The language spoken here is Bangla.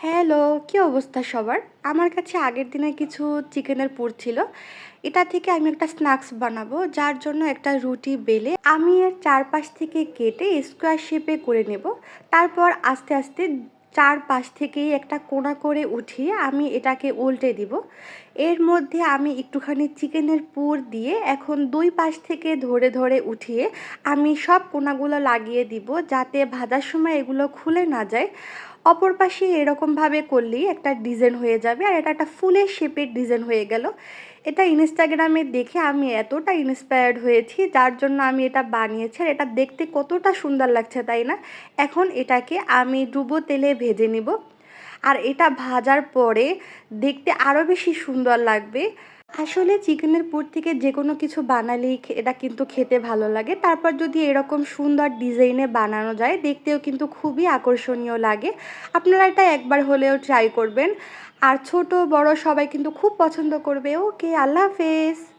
হ্যালো, কি অবস্থা সবার? আমার কাছে আগের দিনে কিছু চিকেনের পুর ছিল। এটা থেকে আমি একটা স্ন্যাক্স বানাবো, যার জন্য একটা রুটি বেলে আমি এর চারপাশ থেকে কেটে স্কোয়ার শেপে করে নেব। তারপর আস্তে আস্তে চারপাশ থেকেই একটা কোণা করে উঠিয়ে আমি এটাকে উল্টে দিব। এর মধ্যে আমি একটুখানি চিকেনের পুর দিয়ে এখন ২ পাশ থেকে ধরে ধরে উঠিয়ে আমি সব কোণাগুলো লাগিয়ে দিব, যাতে ভাজার সময় এগুলো খুলে না যায়। অপর পাশে এরকমভাবে করলেই একটা ডিজাইন হয়ে যাবে, আর এটা একটা ফুলের শেপের ডিজাইন হয়ে গেল। এটা ইনস্টাগ্রামে দেখে আমি এতটা ইন্সপায়ার্ড হয়েছি, যার জন্য আমি এটা বানিয়েছি। আর এটা দেখতে কতটা সুন্দর লাগছে তাই না? এখন এটাকে আমি ডুবো তেলে ভেজে নিব। আর এটা ভাজার পরে দেখতে আরও বেশি সুন্দর লাগবে। আসলে চিকেনের পুর থেকে যে কোনো কিছু বানালেই এটা কিন্তু খেতে ভালো লাগে। তারপর যদি এরকম সুন্দর ডিজাইনে বানানো যায়, দেখতেও কিন্তু খুবই আকর্ষণীয় লাগে। আপনারা এটা একবার হলেও ট্রাই করবেন। আর ছোট বড় সবাই কিন্তু খুব পছন্দ করবে। ওকে, আল্লাহ হাফেজ।